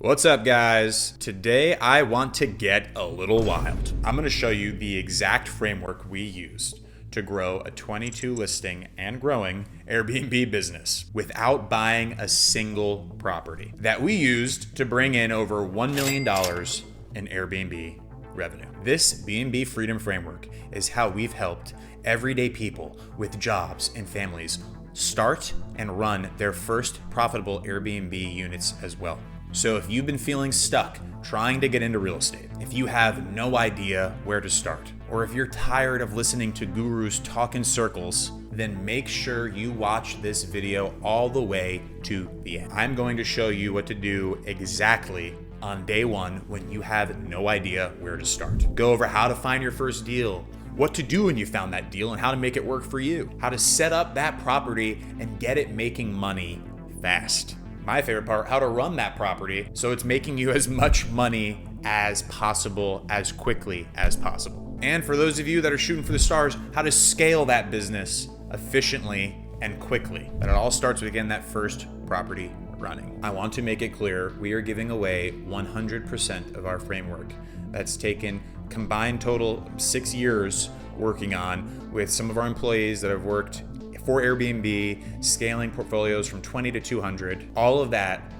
What's up, guys? Today I want to get a little wild. I'm going to show you the exact framework we used to grow a 22 listing and growing Airbnb business without buying a single property that we used to bring in over $1 million in Airbnb revenue. This BNB Freedom Framework is how we've helped everyday people with jobs and families start and run their first profitable Airbnb units as well. So if you've been feeling stuck trying to get into real estate, if you have no idea where to start, or if you're tired of listening to gurus talk in circles, then make sure you watch this video all the way to the end. I'm going to show you what to do exactly on day one when you have no idea where to start. Go over how to find your first deal, what to do when you found that deal and how to make it work for you, how to set up that property and get it making money fast. My favorite part, how to run that property so it's making you as much money as possible, as quickly as possible. And for those of you that are shooting for the stars, how to scale that business efficiently and quickly. But it all starts with, again, that first property running. I want to make it clear, we are giving away 100% of our framework. That's taken combined total 6 years working on with some of our employees that have worked for Airbnb, scaling portfolios from 20 to 200. All of that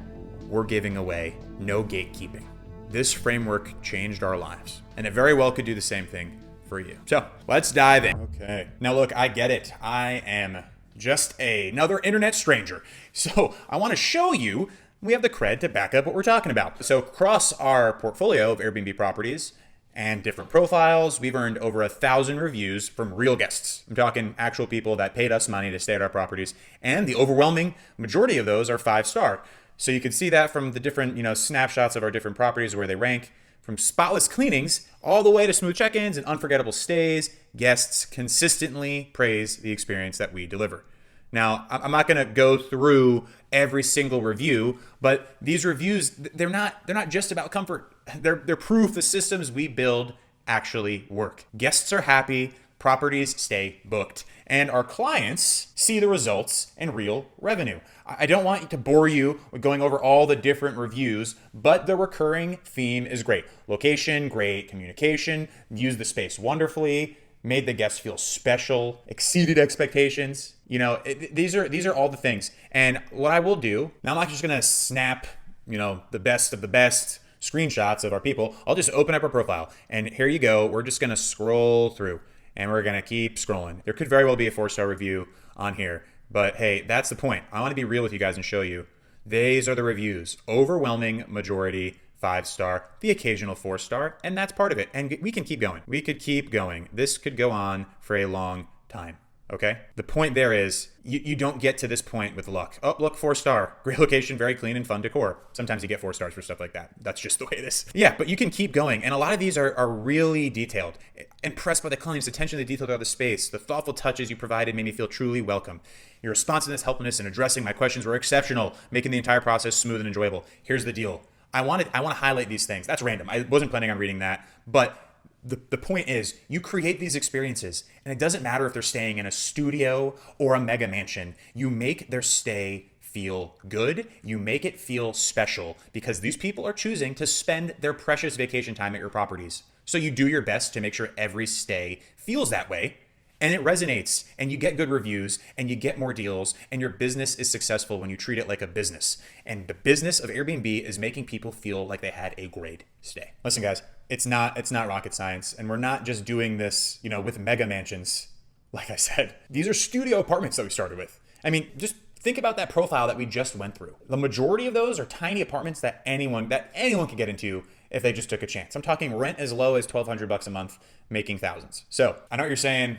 we're giving away, no gatekeeping. This framework changed our lives, and it very well could do the same thing for you. So let's dive in. Okay. Now look, I get it. I am just another internet stranger. So I want to show you we have the cred to back up what we're talking about. So across our portfolio of Airbnb properties and different profiles, we've earned over 1,000 reviews from real guests. I'm talking actual people that paid us money to stay at our properties, and the overwhelming majority of those are 5-star. So you can see that from the different, snapshots of our different properties where they rank, from spotless cleanings all the way to smooth check-ins and unforgettable stays. Guests consistently praise the experience that we deliver. Now, I'm not going to go through every single review, but these reviews, they're not just about comfort. They're proof the systems we build actually work. Guests are happy, properties stay booked, and our clients see the results and real revenue. I don't want to bore you with going over all the different reviews, but the recurring theme is great. Location, great. Communication, used the space wonderfully, made the guests feel special, exceeded expectations. These are all the things. And what I will do, now I'm not just gonna snap, the best of the best screenshots of our people. I'll just open up our profile, and here you go. We're just gonna scroll through, and we're gonna keep scrolling. There could very well be a 4-star review on here, but hey, that's the point. I wanna be real with you guys and show you. These are the reviews. Overwhelming majority 5-star, the occasional 4-star, and that's part of it. And we can keep going. We could keep going. This could go on for a long time. Okay? The point there is you don't get to this point with luck. Oh, look, 4-star. Great location, very clean and fun decor. Sometimes you get 4 stars for stuff like that. That's just the way it is. Yeah, but you can keep going. And a lot of these are really detailed. Impressed by the cleanliness, attention to the detail of the space. The thoughtful touches you provided made me feel truly welcome. Your responsiveness, helpfulness, and addressing my questions were exceptional, making the entire process smooth and enjoyable. Here's the deal. I want to highlight these things. That's random. I wasn't planning on reading that. But the point is, you create these experiences, and it doesn't matter if they're staying in a studio or a mega mansion. You make their stay feel good. You make it feel special because these people are choosing to spend their precious vacation time at your properties. So you do your best to make sure every stay feels that way. And it resonates, and you get good reviews, and you get more deals, and your business is successful when you treat it like a business. And the business of Airbnb is making people feel like they had a great stay. Listen, guys, it's not rocket science, and we're not just doing this, with mega mansions. Like I said, these are studio apartments that we started with. I mean, just think about that profile that we just went through. The majority of those are tiny apartments that anyone could get into if they just took a chance. I'm talking rent as low as $1,200 a month, making thousands. So I know what you're saying.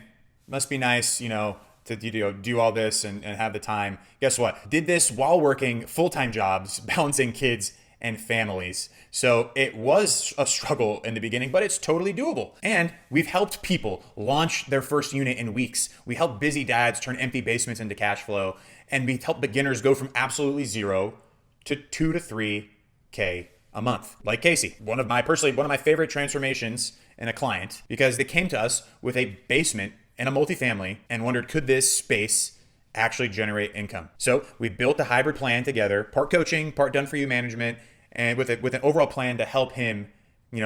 Must be nice, to do all this and have the time. Guess what? Did this while working full-time jobs, balancing kids and families. So it was a struggle in the beginning, but it's totally doable. And we've helped people launch their first unit in weeks. We help busy dads turn empty basements into cash flow. And we help beginners go from absolutely zero to 2 to 3K a month. Like Casey, one of my favorite transformations in a client, because they came to us with a basement and a multifamily and wondered, could this space actually generate income? So we built a hybrid plan together, part coaching, part done for you management, and with an overall plan to help him,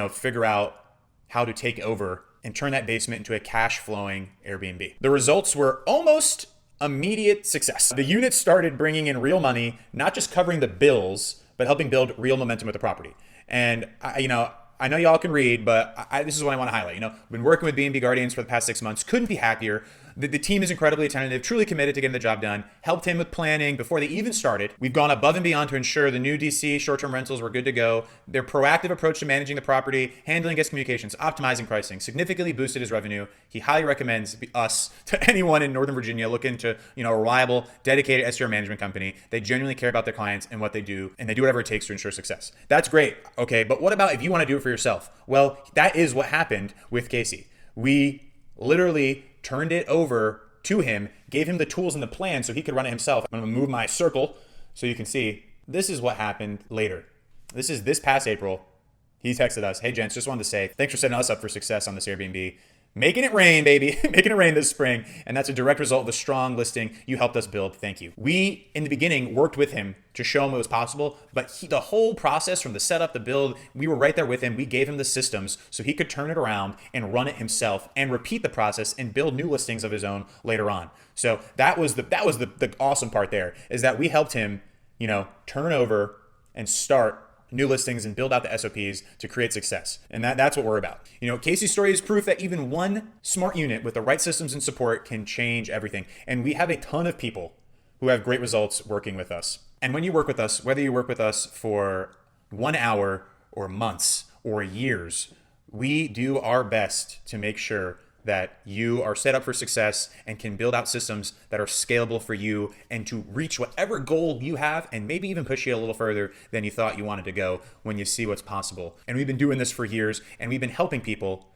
figure out how to take over and turn that basement into a cash flowing Airbnb. The results were almost immediate success. The units started bringing in real money, not just covering the bills, but helping build real momentum with the property. And I know y'all can read, but this is what I want to highlight. I've been working with BNB Guardians for the past 6 months. Couldn't be happier. The team is incredibly attentive, truly committed to getting the job done. Helped him with planning before they even started. We've gone above and beyond to ensure the new DC short-term rentals were good to go. Their proactive approach to managing the property, handling guest communications, optimizing pricing, significantly boosted his revenue. He highly recommends us to anyone in Northern Virginia looking to, a reliable, dedicated SEO management company. They genuinely care about their clients and what they do, and they do whatever it takes to ensure success. That's great, okay? But what about if you want to do it for yourself? Well, that is what happened with Casey. We literally turned it over to him, gave him the tools and the plan so he could run it himself. I'm gonna move my circle so you can see this is what happened later. This is this past April. He texted us, "Hey gents, just wanted to say thanks for setting us up for success on this Airbnb. Making it rain, baby. Making it rain this spring. And that's a direct result of the strong listing you helped us build. Thank you." We, in the beginning, worked with him to show him it was possible, but the whole process from the setup, the build, we were right there with him. We gave him the systems so he could turn it around and run it himself and repeat the process and build new listings of his own later on. So that was the awesome part there, is that we helped him, turn over and start new listings and build out the SOPs to create success. And that's what we're about. Casey's story is proof that even one smart unit with the right systems and support can change everything. And we have a ton of people who have great results working with us. And when you work with us, whether you work with us for 1 hour or months or years, we do our best to make sure that you are set up for success and can build out systems that are scalable for you and to reach whatever goal you have, and maybe even push you a little further than you thought you wanted to go when you see what's possible. And we've been doing this for years, and we've been helping people,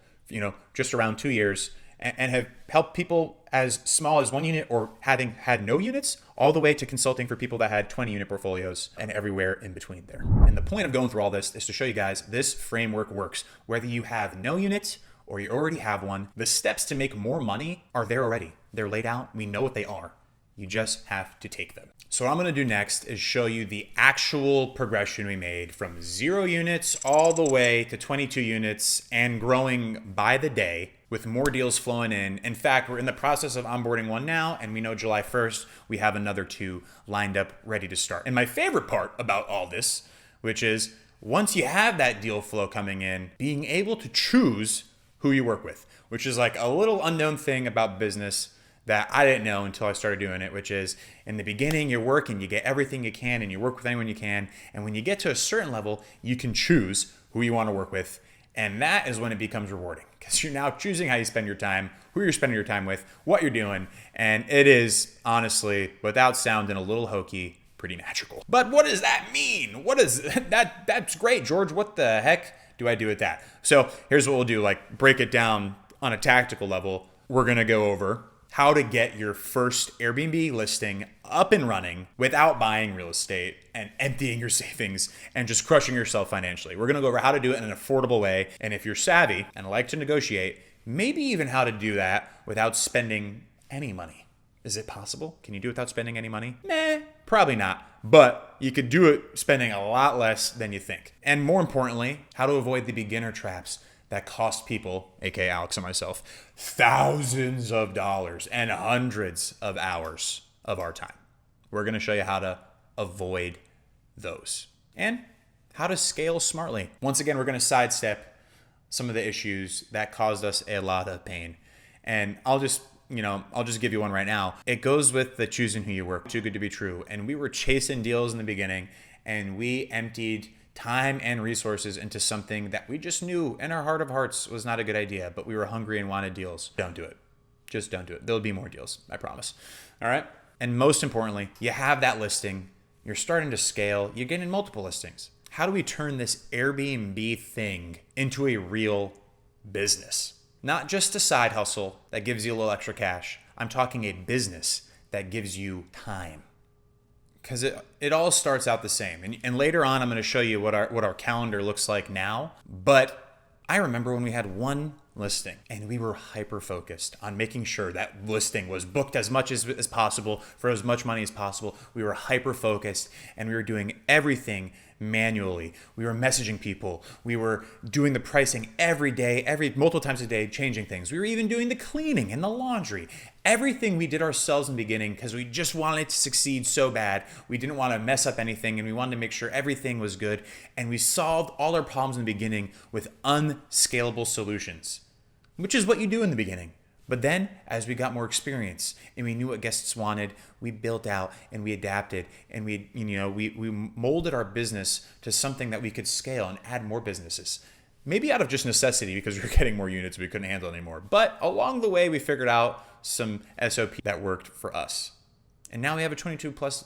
just around 2 years, and have helped people as small as 1 unit or having had no units, all the way to consulting for people that had 20 unit portfolios and everywhere in between there. And the point of going through all this is to show you guys this framework works. Whether you have no units or you already have one, the steps to make more money are there already. They're laid out. We know what they are. You just have to take them. So what I'm gonna do next is show you the actual progression we made from 0 units all the way to 22 units and growing by the day with more deals flowing in. In fact, we're in the process of onboarding one now, and we know July 1st, we have another 2 lined up ready to start. And my favorite part about all this, which is once you have that deal flow coming in, being able to choose who you work with, which is like a little unknown thing about business that I didn't know until I started doing it, which is in the beginning, you're working, you get everything you can, and you work with anyone you can. And when you get to a certain level, you can choose who you want to work with. And that is when it becomes rewarding, because you're now choosing how you spend your time, who you're spending your time with, what you're doing. And it is, honestly, without sounding a little hokey, pretty magical. But what does that mean? What is that? That's great, George. What the heck do I do with that? So here's what we'll do, break it down on a tactical level. We're gonna go over how to get your first Airbnb listing up and running without buying real estate and emptying your savings and just crushing yourself financially. We're gonna go over how to do it in an affordable way. And if you're savvy and like to negotiate, maybe even how to do that without spending any money. Is it possible? Can you do it without spending any money? Nah, probably not. But you could do it spending a lot less than you think. And more importantly, how to avoid the beginner traps that cost people, aka Alex and myself, thousands of dollars and hundreds of hours of our time. We're gonna show you how to avoid those and how to scale smartly. Once again, we're gonna sidestep some of the issues that caused us a lot of pain. And I'll just give you one right now. It goes with the choosing who you work. Too good to be true. And we were chasing deals in the beginning, and we emptied time and resources into something that we just knew in our heart of hearts was not a good idea, but we were hungry and wanted deals. Don't do it. Just don't do it. There'll be more deals, I promise. All right? And most importantly, you have that listing. You're starting to scale. You're getting multiple listings. How do we turn this Airbnb thing into a real business? Not just a side hustle that gives you a little extra cash. I'm talking a business that gives you time. Because it all starts out the same. And later on, I'm going to show you what our calendar looks like now. But I remember when we had one listing and we were hyper-focused on making sure that listing was booked as much as possible for as much money as possible. We were hyper-focused and we were doing everything manually. We were messaging people. We were doing the pricing every day, multiple times a day, changing things. We were even doing the cleaning and the laundry. Everything we did ourselves in the beginning because we just wanted to succeed so bad. We didn't want to mess up anything, and we wanted to make sure everything was good. And we solved all our problems in the beginning with unscalable solutions, which is what you do in the beginning. But then, as we got more experience and we knew what guests wanted, we built out and we adapted and we molded our business to something that we could scale and add more businesses. Maybe out of just necessity because we were getting more units we couldn't handle anymore. But along the way, we figured out some SOP that worked for us. And now we have a 22 plus,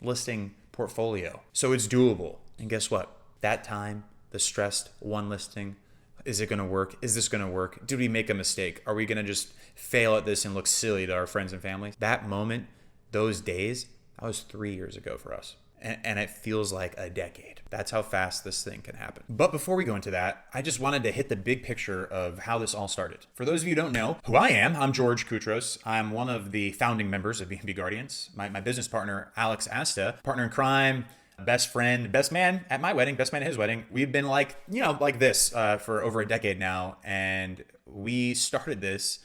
listing portfolio. So it's doable. And guess what? That time, the stressed one listing. Is it going to work? Is this going to work? Did we make a mistake? Are we going to just fail at this and look silly to our friends and family? That moment, those days, that was 3 years ago for us. And it feels like a decade. That's how fast this thing can happen. But before we go into that, I just wanted to hit the big picture of how this all started. For those of you who don't know who I am, I'm George Koutros. I'm one of the founding members of BNB Guardians. My business partner, Alex Asta, partner in crime, best friend, best man at my wedding, best man at his wedding. We've been like this for over a decade now. And we started this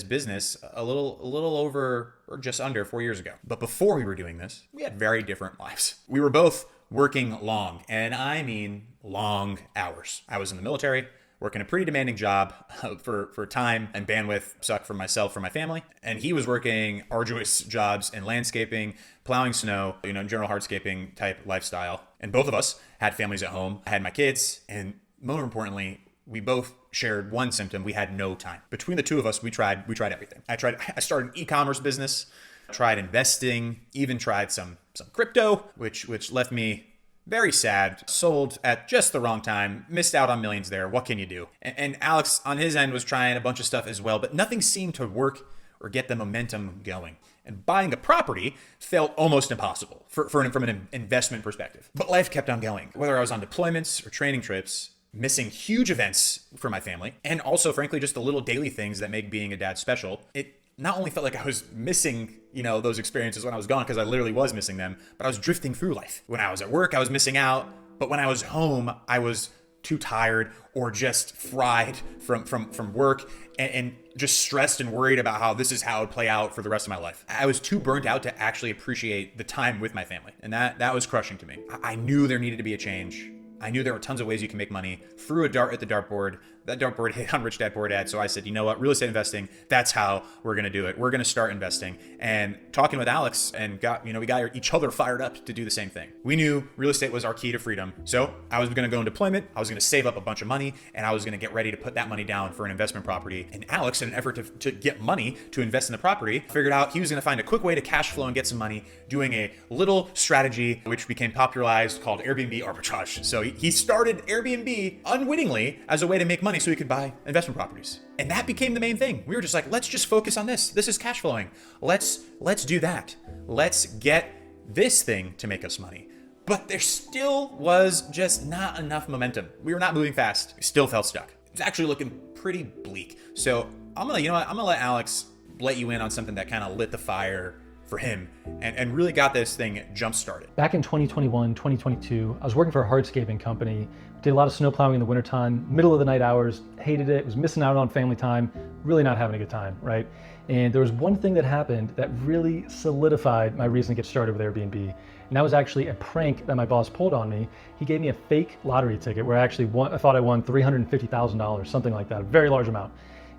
business a little over or just under 4 years ago. But before we were doing this, we had very different lives. We were both working long, and I mean long hours. I was in the military, working a pretty demanding job for time and bandwidth, suck for myself, for my family. And he was working arduous jobs in landscaping, plowing snow, general hardscaping type lifestyle. And both of us had families at home. I had my kids, and more importantly, we both shared one symptom. We had no time. Between the two of us, we tried everything. I started an e-commerce business, tried investing, even tried some crypto, which left me very sad, sold at just the wrong time, missed out on millions there. What can you do? And Alex on his end was trying a bunch of stuff as well, but nothing seemed to work or get the momentum going. And buying a property felt almost impossible from an investment perspective. But life kept on going. Whether I was on deployments or training trips, missing huge events for my family, and also, frankly, just the little daily things that make being a dad special, it not only felt like I was missing, those experiences when I was gone, because I literally was missing them, but I was drifting through life. When I was at work, I was missing out. But when I was home, I was too tired or just fried from work and just stressed and worried about how this is how it would play out for the rest of my life. I was too burnt out to actually appreciate the time with my family. And that was crushing to me. I knew there needed to be a change. I knew there were tons of ways you can make money. Threw a dart at the dartboard. That dartboard hit on Rich Dad Poor Dad. So I said, you know what? Real estate investing, that's how we're going to do it. We're going to start investing. And talking with Alex and we got each other fired up to do the same thing. We knew real estate was our key to freedom. So I was going to go in deployment. I was going to save up a bunch of money, and I was going to get ready to put that money down for an investment property. And Alex, in an effort to get money to invest in the property, figured out he was going to find a quick way to cash flow and get some money doing a little strategy which became popularized called Airbnb arbitrage. So he started Airbnb unwittingly as a way to make money so he could buy investment properties. And that became the main thing. We were just like, let's just focus on this. This is cash flowing. Let's do that. Let's get this thing to make us money. But there still was just not enough momentum. We were not moving fast. We still felt stuck. It's actually looking pretty bleak. So I'm gonna let Alex let you in on something that kind of lit the fire for him and really got this thing jump started. Back in 2021, 2022, I was working for a hardscaping company. Did a lot of snow plowing in the wintertime, middle of the night hours, hated it, was missing out on family time, really not having a good time, right? And there was one thing that happened that really solidified my reason to get started with Airbnb. And that was actually a prank that my boss pulled on me. He gave me a fake lottery ticket where I thought I won $350,000, something like that, a very large amount.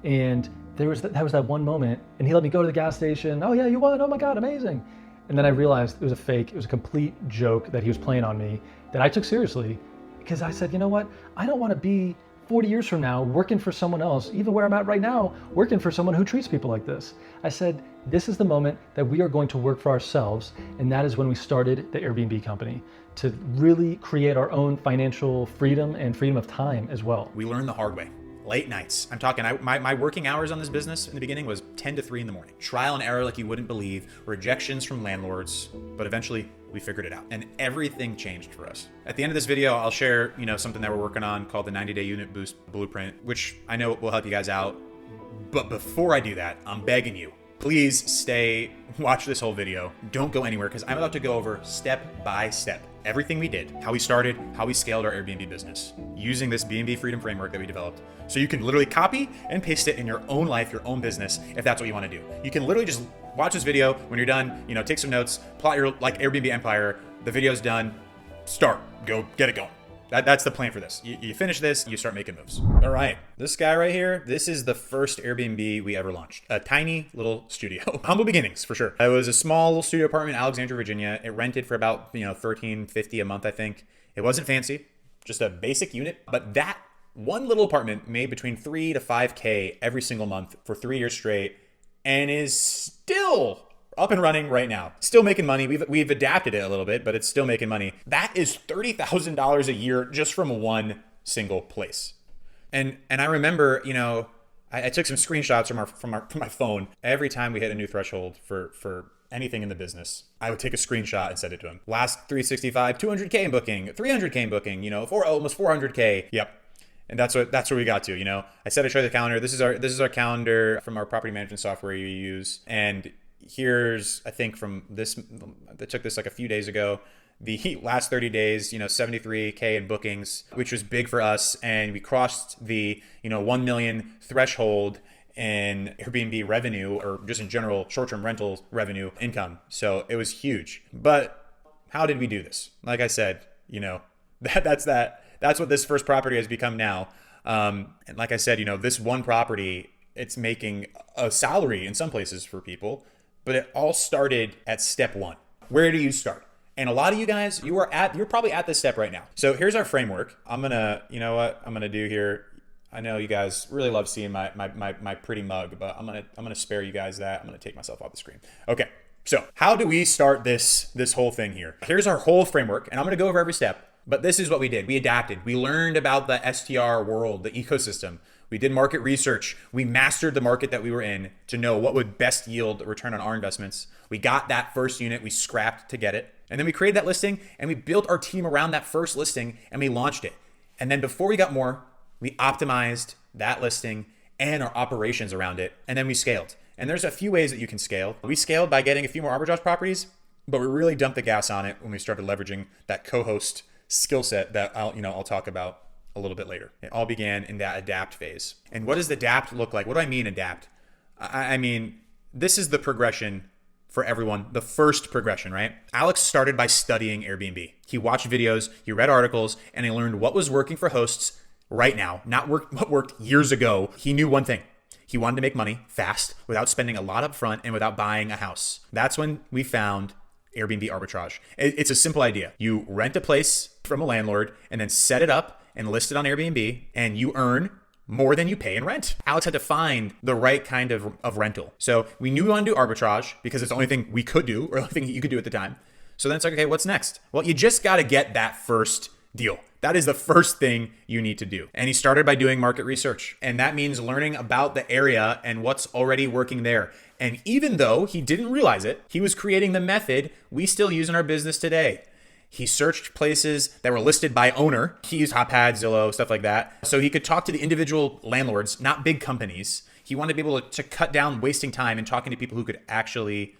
And that was that one moment, and he let me go to the gas station. Oh yeah, you won, oh my God, amazing. And then I realized it was a fake, it was a complete joke that he was playing on me that I took seriously, because I said, you know what, I don't want to be 40 years from now working for someone else, even where I'm at right now, working for someone who treats people like this. I said, this is the moment that we are going to work for ourselves, and that is when we started the Airbnb company, to really create our own financial freedom and freedom of time as well. We learned the hard way. Late nights. I'm talking, my working hours on this business in the beginning was 10 to 3 in the morning. Trial and error like you wouldn't believe, rejections from landlords, but eventually we figured it out and everything changed for us. At the end of this video, I'll share, something that we're working on called the 90-day unit boost blueprint, which I know will help you guys out. But before I do that, I'm begging you, please watch this whole video. Don't go anywhere, because I'm about to go over step by step everything we did, how we started, how we scaled our Airbnb business, using this BNB freedom framework that we developed. So you can literally copy and paste it in your own life, your own business, if that's what you want to do. You can literally just watch this video. When you're done, take some notes, plot your Airbnb empire. The video's done. Start. Go get it going. That's the plan for this. You finish this, you start making moves. All right, this guy right here, this is the first Airbnb we ever launched. A tiny little studio. Humble beginnings, for sure. It was a small little studio apartment in Alexandria, Virginia. It rented for about, $13.50 a month, I think. It wasn't fancy, just a basic unit. But that one little apartment made between $3 to $5K every single month for 3 years straight, and is still up and running right now. Still making money. We've adapted it a little bit, but it's still making money. That is $30,000 a year just from one single place. And I remember, I took some screenshots from my phone. Every time we hit a new threshold for anything in the business, I would take a screenshot and send it to him. Last 365, 200K in booking, 300K in booking, almost 400K. Yep. And that's where we got to. I said I'd show you the calendar. This is our calendar from our property management software you use. And here's, I think from this, I took this like a few days ago, the last 30 days, 73K in bookings, which was big for us. And we crossed the, 1 million threshold in Airbnb revenue, or just in general, short-term rental revenue income. So it was huge. But how did we do this? Like I said, that's what this first property has become now. And like I said, this one property, it's making a salary in some places for people. But it all started at step one. Where do you start? And a lot of you guys, you're probably at this step right now. So here's our framework. I'm gonna do here. I know you guys really love seeing my pretty mug, but I'm gonna spare you guys that. I'm gonna take myself off the screen. Okay. So how do we start this whole thing here? Here's our whole framework, and I'm gonna go over every step. But this is what we did. We adapted. We learned about the STR world, the ecosystem. We did market research. We mastered the market that we were in to know what would best yield a return on our investments. We got that first unit. We scrapped to get it. And then we created that listing, and we built our team around that first listing, and we launched it. And then before we got more, we optimized that listing and our operations around it. And then we scaled. And there's a few ways that you can scale. We scaled by getting a few more arbitrage properties, but we really dumped the gas on it when we started leveraging that co-host skill set that I'll talk about a little bit later. It all began in that adapt phase. And what does the adapt look like? What do I mean adapt? I mean, this is the progression for everyone, the first progression, right? Alex started by studying Airbnb. He watched videos, he read articles, and he learned what was working for hosts right now, not what worked years ago. He knew one thing. He wanted to make money fast without spending a lot up front and without buying a house. That's when we found Airbnb arbitrage. It's a simple idea. You rent a place from a landlord and then set it up and list it on Airbnb, and you earn more than you pay in rent. Alex had to find the right kind of rental. So we knew we wanted to do arbitrage because it's the only thing we could do, or the only thing you could do at the time. So then it's like, okay, what's next? Well, you just got to get that first deal. That is the first thing you need to do. And he started by doing market research. And that means learning about the area and what's already working there. And even though he didn't realize it, he was creating the method we still use in our business today. He searched places that were listed by owner. He used Hotpad, Zillow, stuff like that. So he could talk to the individual landlords, not big companies. He wanted to be able to cut down wasting time and talking to people who could actually,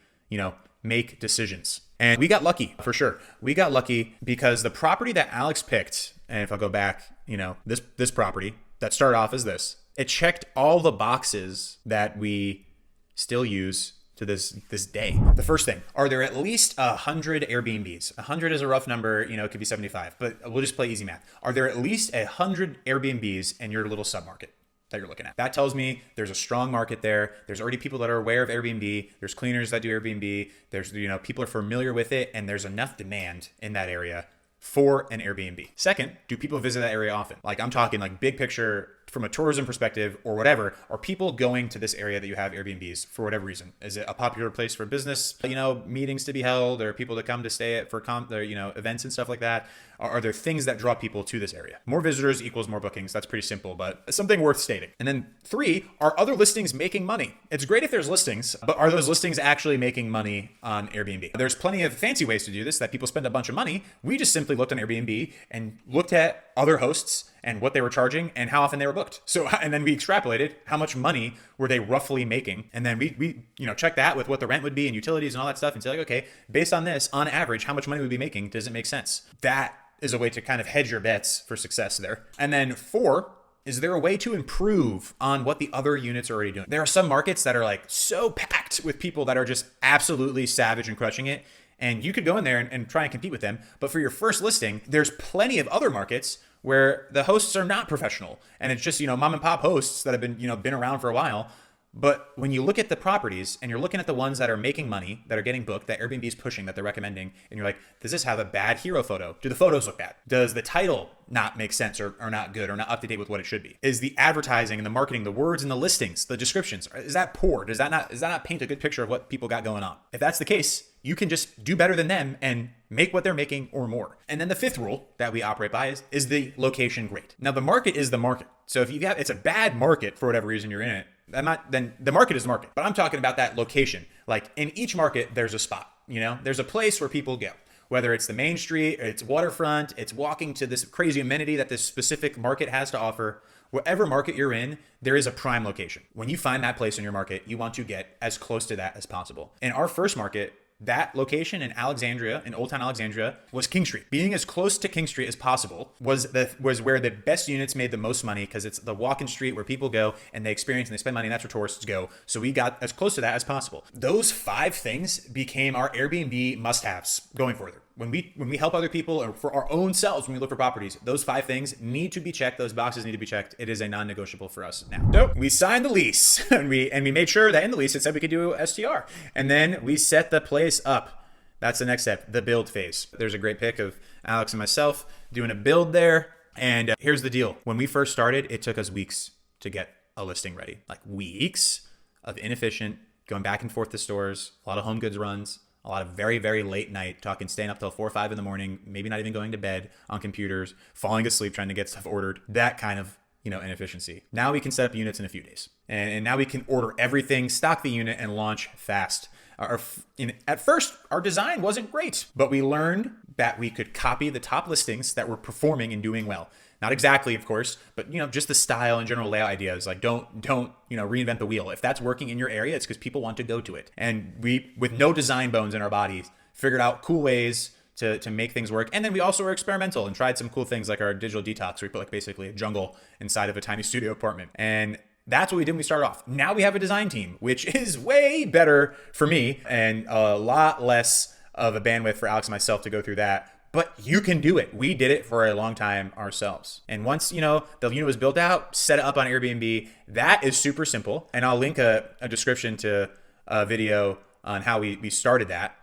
make decisions. And we got lucky, for sure. We got lucky because the property that Alex picked, and if I go back, this property that started off as this, it checked all the boxes that we still use to this day. The first thing, are there at least 100 Airbnbs? 100 is a rough number, it could be 75, but we'll just play easy math. Are there at least 100 Airbnbs in your little submarket that you're looking at? That tells me there's a strong market there. There's already people that are aware of Airbnb. There's cleaners that do Airbnb. There's, people are familiar with it, and there's enough demand in that area for an Airbnb. Second, do people visit that area often? Like, I'm talking like big picture from a tourism perspective or whatever. Are people going to this area that you have Airbnbs for whatever reason? Is it a popular place for business, meetings to be held, or people to come to stay at for events and stuff like that? Are there things that draw people to this area? More visitors equals more bookings. That's pretty simple, but something worth stating. And then 3, are other listings making money? It's great if there's listings, but are those listings actually making money on Airbnb? There's plenty of fancy ways to do this that people spend a bunch of money. We just simply looked on Airbnb and looked at other hosts and what they were charging and how often they were booked. So, and then we extrapolated how much money were they roughly making. And then we check that with what the rent would be and utilities and all that stuff and say like, okay, based on this, on average, how much money would we be making? Does it make sense? That is a way to kind of hedge your bets for success there. And then 4, is there a way to improve on what the other units are already doing? There are some markets that are like so packed with people that are just absolutely savage and crushing it. And you could go in there and try and compete with them. But for your first listing, there's plenty of other markets where the hosts are not professional. And it's just, mom and pop hosts that have been around for a while. But when you look at the properties and you're looking at the ones that are making money, that are getting booked, that Airbnb is pushing, that they're recommending, and you're like, does this have a bad hero photo? Do the photos look bad? Does the title not make sense or not good or not up to date with what it should be? Is the advertising and the marketing, the words and the listings, the descriptions, is that poor? Does that not paint a good picture of what people got going on? If that's the case, you can just do better than them and make what they're making or more. And then the 5th rule that we operate by is the location great? Now the market is the market. So if it's a bad market for whatever reason you're in it, then the market is the market. But I'm talking about that location. Like in each market, there's a spot, there's a place where people go. Whether it's the main street, it's waterfront, it's walking to this crazy amenity that this specific market has to offer. Whatever market you're in, there is a prime location. When you find that place in your market, you want to get as close to that as possible. In our first market, that location in Alexandria, in Old Town Alexandria, was King Street. Being as close to King Street as possible was where the best units made the most money, because it's the walk-in street where people go and they experience and they spend money, and that's where tourists go. So we got as close to that as possible. Those 5 things became our Airbnb must-haves going further. When we help other people or for our own selves, when we look for properties, those 5 things need to be checked. Those boxes need to be checked. It is a non-negotiable for us now. So we signed the lease and we made sure that in the lease it said we could do STR. And then we set the place up. That's the next step, the build phase. There's a great pic of Alex and myself doing a build there. And here's the deal. When we first started, it took us weeks to get a listing ready. Like weeks of inefficient, going back and forth to stores, a lot of home goods runs, a lot of very, very late night, staying up till 4 or 5 in the morning, maybe not even going to bed on computers, falling asleep trying to get stuff ordered, that kind of, inefficiency. Now we can set up units in a few days. And now we can order everything, stock the unit, and launch fast. At first, our design wasn't great, but we learned that we could copy the top listings that were performing and doing well. Not exactly, of course, but just the style and general layout ideas. Like don't reinvent the wheel. If that's working in your area, it's because people want to go to it. And we, with no design bones in our bodies, figured out cool ways to make things work. And then we also were experimental and tried some cool things like our digital detox, where we put basically a jungle inside of a tiny studio apartment. And that's what we did when we started off. Now we have a design team, which is way better for me and a lot less of a bandwidth for Alex and myself to go through that. But you can do it. We did it for a long time ourselves. And once, the unit was built out, set it up on Airbnb, that is super simple. And I'll link a description to a video on how we started that.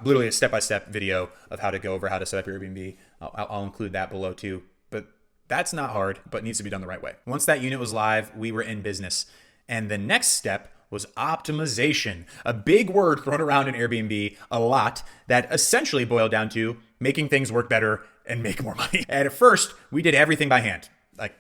Literally a step-by-step video of how to go over how to set up your Airbnb. I'll include that below too. But that's not hard, but needs to be done the right way. Once that unit was live, we were in business. And the next step was optimization, a big word thrown around in Airbnb a lot that essentially boiled down to making things work better and make more money. And at first, we did everything by hand.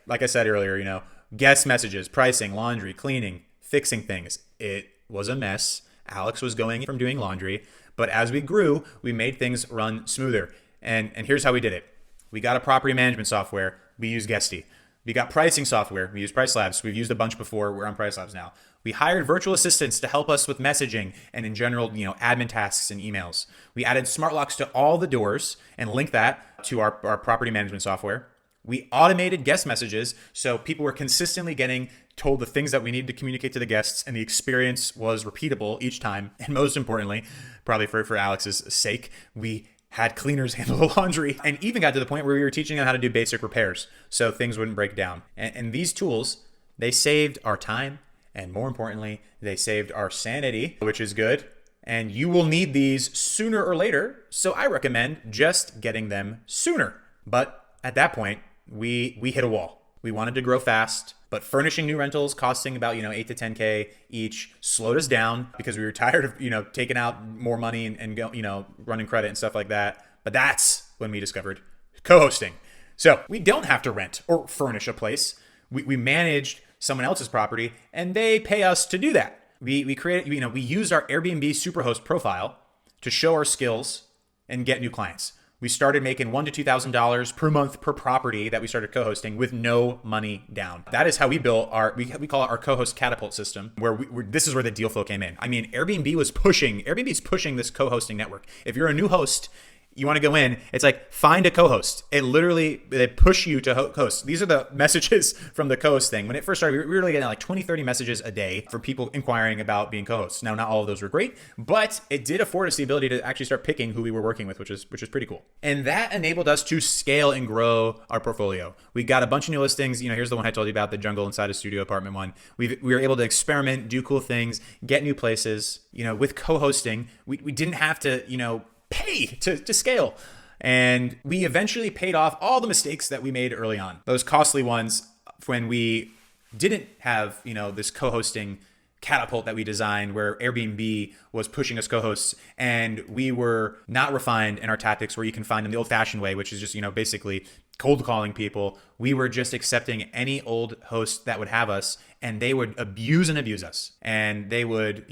Like I said earlier, guest messages, pricing, laundry, cleaning, fixing things. It was a mess. Alex was going from doing laundry, but as we grew, we made things run smoother. And here's how we did it. We got a property management software. We use Guesty. We got pricing software. We use Price Labs. We've used a bunch before. We're on Price Labs now. We hired virtual assistants to help us with messaging and in general, admin tasks and emails. We added smart locks to all the doors and linked that to our property management software. We automated guest messages so people were consistently getting told the things that we needed to communicate to the guests, and the experience was repeatable each time. And most importantly, probably for Alex's sake, we had cleaners handle the laundry, and even got to the point where we were teaching them how to do basic repairs so things wouldn't break down. And these tools, they saved our time, and more importantly, they saved our sanity, which is good. And you will need these sooner or later, so I recommend just getting them sooner. But at that point, we hit a wall. We wanted to grow fast, but furnishing new rentals costing about 8 to 10K each slowed us down because we were tired of taking out more money and go running credit and stuff like that. But that's when we discovered Co-hosting. So we don't have to rent or furnish a place. We managed someone else's property and they pay us to do that. We created, we used our Airbnb Superhost profile to show our skills and get new clients. We started making $1,000 to $2,000 per month per property that we started co-hosting with no money down. That is how we built we call it our co-host catapult system, where this is where the deal flow came in. I mean, Airbnb's pushing this co-hosting network. If you're a new host, you want to go in, it's like, find a co-host. They push you to host. These are the messages from the co-host thing. When it first started, we were really getting like 20, 30 messages a day from people inquiring about being co-hosts. Now, not all of those were great, but it did afford us the ability to actually start picking who we were working with, which is pretty cool. And that enabled us to scale and grow our portfolio. We got a bunch of new listings. Here's the one I told you about, the jungle inside a studio apartment one. We were able to experiment, do cool things, get new places. With co-hosting, we didn't have to, pay to scale. And we eventually paid off all the mistakes that we made early on. Those costly ones when we didn't have, this co-hosting catapult that we designed where Airbnb was pushing us co-hosts and we were not refined in our tactics where you can find them the old fashioned way, which is just, basically cold calling people. We were just accepting any old host that would have us and they would abuse us. And they would,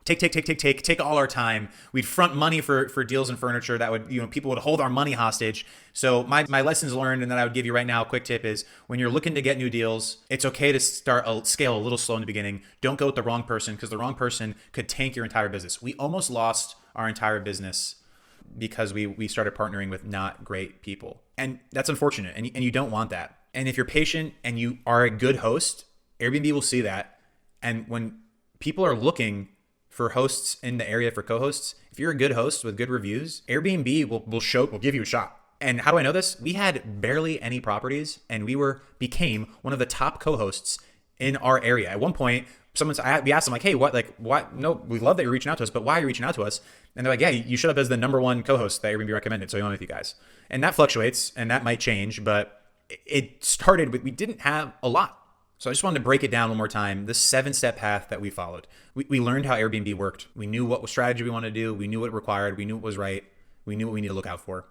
take all our time. We'd front money for deals and furniture that would, people would hold our money hostage. So my lessons learned and that I would give you right now, a quick tip is when you're looking to get new deals, it's okay to scale a little slow in the beginning. Don't go with the wrong person because the wrong person could tank your entire business. We almost lost our entire business because we started partnering with not great people. And that's unfortunate. And you don't want that. And if you're patient and you are a good host, Airbnb will see that. And when people are looking for hosts in the area for co-hosts, if you're a good host with good reviews, Airbnb will give you a shot. And how do I know this? We had barely any properties and we became one of the top co-hosts in our area. At one point, we asked them like, hey, what? No, we love that you're reaching out to us, but why are you reaching out to us? And they're like, yeah, you showed up as the number one co-host that Airbnb recommended, so I went with you guys. And that fluctuates and that might change, but it started with, we didn't have a lot. So I just wanted to break it down one more time, the 7-step path that we followed. We learned how Airbnb worked. We knew what strategy we wanted to do. We knew what it required. We knew what was right. We knew what we needed to look out for.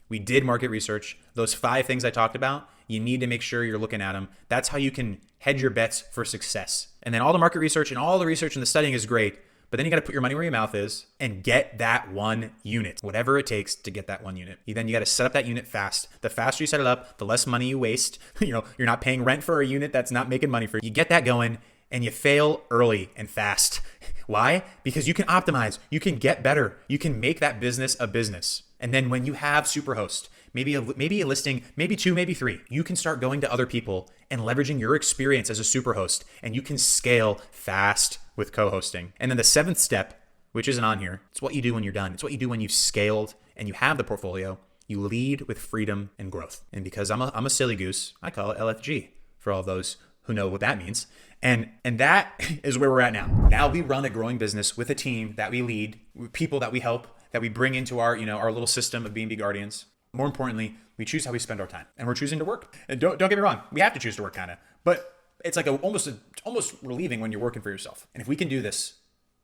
We did market research. Those 5 things I talked about, you need to make sure you're looking at them. That's how you can hedge your bets for success. And then all the market research and all the research and the studying is great, but then you got to put your money where your mouth is and get that one unit, whatever it takes to get that one unit. Then you got to set up that unit fast. The faster you set it up, the less money you waste. You're not paying rent for a unit that's not making money for you. You get that going and you fail early and fast. Why? Because you can optimize, you can get better, you can make that business a business. And then when you have Superhost, maybe a listing, maybe 2, maybe 3, you can start going to other people and leveraging your experience as a Superhost, and you can scale fast with co-hosting. And then the 7th step, which isn't on here, it's what you do when you're done. It's what you do when you've scaled and you have the portfolio. You lead with freedom and growth. And because I'm a silly goose, I call it LFG for all those who know what that means. And that is where we're at now. Now we run a growing business with a team that we lead, with people that we help, that we bring into our little system of BNB Guardians. More importantly, we choose how we spend our time, and we're choosing to work. And don't get me wrong, we have to choose to work kind of, but it's like almost relieving when you're working for yourself. And if we can do this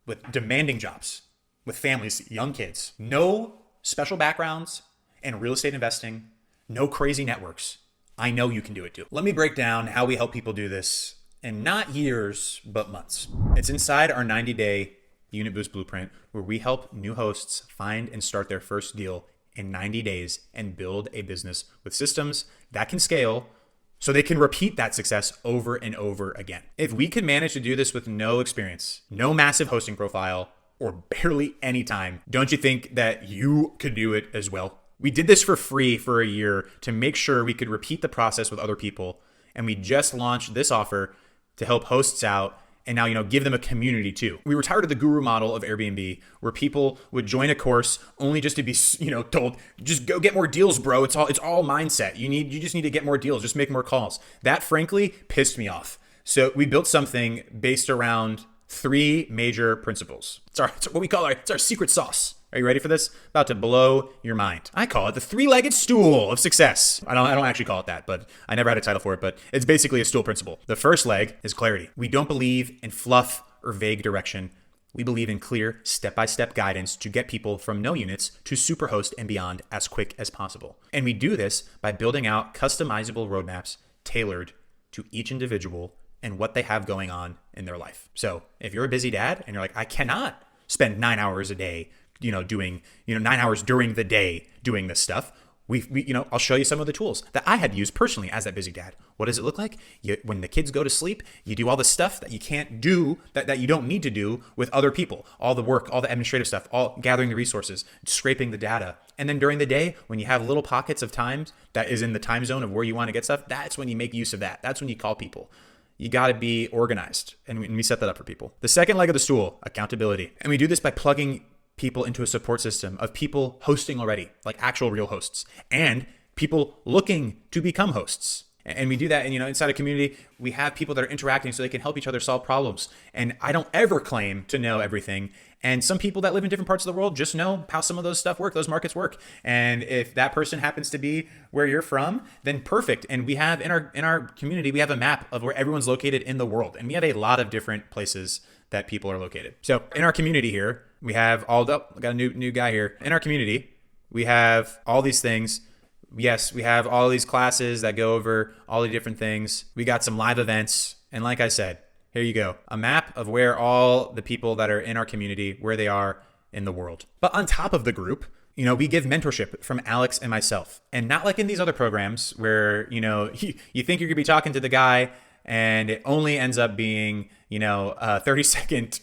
with demanding jobs, with families, young kids, no special backgrounds in real estate investing, no crazy networks, I know you can do it too. Let me break down how we help people do this in not years, but months. It's inside our 90-day Unit Boost Blueprint, where we help new hosts find and start their first deal in 90 days and build a business with systems that can scale so they can repeat that success over and over again. If we could manage to do this with no experience, no massive hosting profile, or barely any time, don't you think that you could do it as well? We did this for free for a year to make sure we could repeat the process with other people. And we just launched this offer to help hosts out and now, give them a community too. We were tired of the guru model of Airbnb where people would join a course only just to be, told, just go get more deals, bro. It's all mindset. You just need to get more deals. Just make more calls. That frankly pissed me off. So we built something based around 3 major principles. It's what we call it's our secret sauce. Are you ready for this? About to blow your mind. I call it the 3-legged stool of success. I don't actually call it that, but I never had a title for it, but it's basically a stool principle. The first leg is clarity. We don't believe in fluff or vague direction. We believe in clear, step-by-step guidance to get people from no units to superhost and beyond as quick as possible. And we do this by building out customizable roadmaps tailored to each individual and what they have going on in their life. So if you're a busy dad and you're like, I cannot spend 9 hours a day, doing 9 hours during the day doing this stuff, I'll show you some of the tools that I had used personally as that busy dad. What does it look like? When the kids go to sleep, you do all the stuff that you can't do, that you don't need to do with other people. All the work, all the administrative stuff, all gathering the resources, scraping the data. And then during the day, when you have little pockets of time that is in the time zone of where you want to get stuff, that's when you make use of that. That's when you call people. You got to be organized. And we set that up for people. The second leg of the stool, accountability. And we do this by plugging people into a support system of people hosting already, like actual real hosts, and people looking to become hosts. And we do that, and inside a community, we have people that are interacting so they can help each other solve problems. And I don't ever claim to know everything. And some people that live in different parts of the world just know how some of those stuff work, those markets work. And if that person happens to be where you're from, then perfect. And we have in our community, we have a map of where everyone's located in the world. And we have a lot of different places that people are located. So in our community here, we have I got a new guy here. In our community, we have all these things. Yes, we have all these classes that go over all the different things. We got some live events. And like I said, here you go. A map of where all the people that are in our community, where they are in the world. But on top of the group, we give mentorship from Alex and myself. And not like in these other programs where, you think you're gonna be talking to the guy and it only ends up being, a 30-second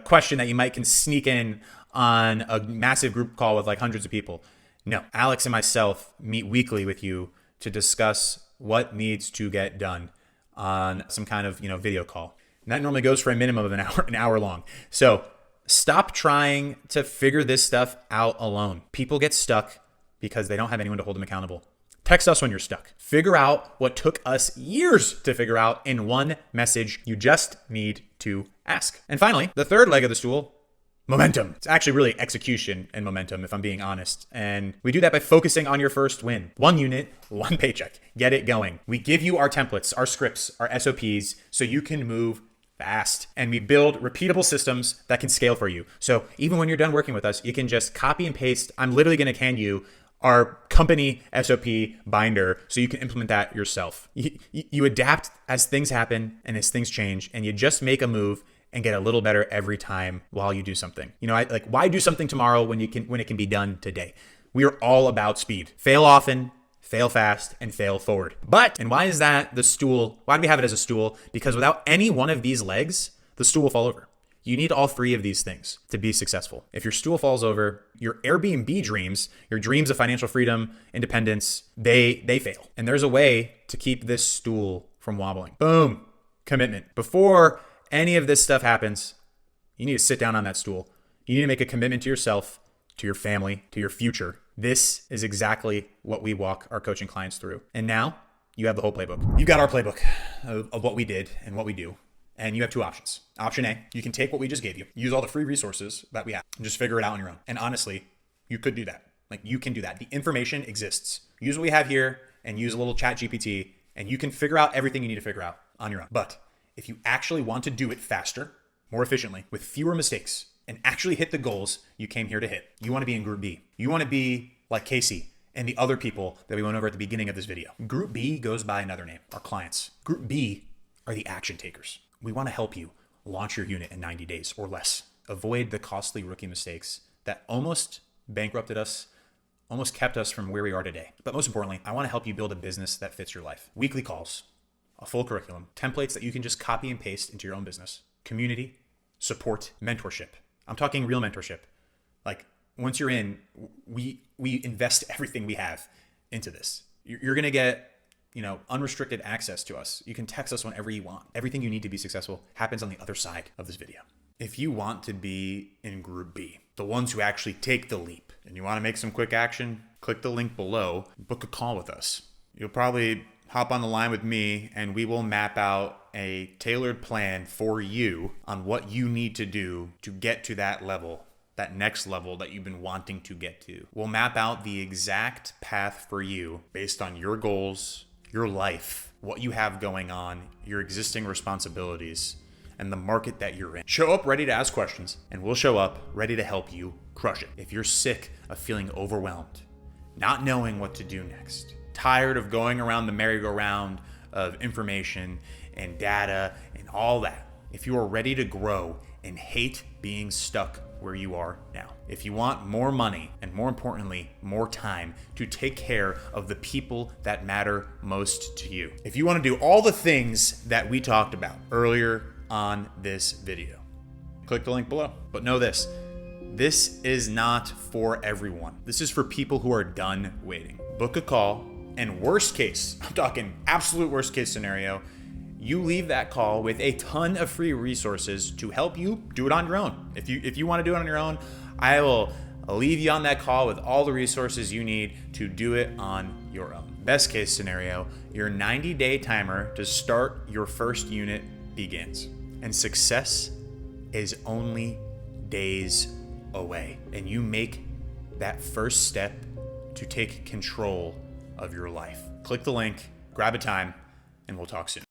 question that you can sneak in on a massive group call with like hundreds of people. No, Alex and myself meet weekly with you to discuss what needs to get done on some kind of, video call. And that normally goes for a minimum of an hour long. So stop trying to figure this stuff out alone. People get stuck because they don't have anyone to hold them accountable. Text us when you're stuck. Figure out what took us years to figure out in one message. You just need to ask. And finally, the third leg of the stool, momentum. It's actually really execution and momentum, if I'm being honest. And we do that by focusing on your first win. 1 unit, 1 paycheck. Get it going. We give you our templates, our scripts, our SOPs, so you can move fast. And we build repeatable systems that can scale for you. So even when you're done working with us, you can just copy and paste. I'm literally going to hand you our company SOP binder so you can implement that yourself. You adapt as things happen and as things change, and you just make a move and get a little better every time while you do something. Why do something tomorrow when it can be done today? We are all about speed. Fail often, fail fast, and fail forward. And why is that the stool? Why do we have it as a stool? Because without any one of these legs, the stool will fall over. You need all 3 of these things to be successful. If your stool falls over, your Airbnb dreams, your dreams of financial freedom, independence, they fail. And there's a way to keep this stool from wobbling. Boom, commitment. Before any of this stuff happens, you need to sit down on that stool. You need to make a commitment to yourself, to your family, to your future. This is exactly what we walk our coaching clients through. And now you have the whole playbook. You've got our playbook of what we did and what we do. And you have 2 options. Option A, you can take what we just gave you, use all the free resources that we have, and just figure it out on your own. And honestly, you could do that. You can do that. The information exists. Use what we have here and use a little chat GPT, and you can figure out everything you need to figure out on your own. But if you actually want to do it faster, more efficiently, with fewer mistakes, and actually hit the goals you came here to hit, you want to be in Group B. You want to be like Casey and the other people that we went over at the beginning of this video. Group B goes by another name, our clients. Group B are the action takers. We want to help you launch your unit in 90 days or less. Avoid the costly rookie mistakes that almost bankrupted us, almost kept us from where we are today. But most importantly, I want to help you build a business that fits your life. Weekly calls, a full curriculum, templates that you can just copy and paste into your own business, community, support, mentorship. I'm talking real mentorship. Once you're in, we invest everything we have into this. You're going to get unrestricted access to us. You can text us whenever you want. Everything you need to be successful happens on the other side of this video. If you want to be in Group B, the ones who actually take the leap, and you want to make some quick action, click the link below, book a call with us. You'll probably hop on the line with me and we will map out a tailored plan for you on what you need to do to get to that level, that next level that you've been wanting to get to. We'll map out the exact path for you based on your goals, your life, what you have going on, your existing responsibilities, and the market that you're in. Show up ready to ask questions, and we'll show up ready to help you crush it. If you're sick of feeling overwhelmed, not knowing what to do next, tired of going around the merry-go-round of information and data and all that, if you are ready to grow and hate being stuck where you are now, if you want more money and more importantly, more time to take care of the people that matter most to you, if you want to do all the things that we talked about earlier on this video, click the link below. But know this is not for everyone. This is for people who are done waiting. Book a call, and worst case, I'm talking absolute worst case scenario, you leave that call with a ton of free resources to help you do it on your own. If you want to do it on your own, I will leave you on that call with all the resources you need to do it on your own. Best case scenario, your 90-day timer to start your first unit begins. And success is only days away. And you make that first step to take control of your life. Click the link, grab a time, and we'll talk soon.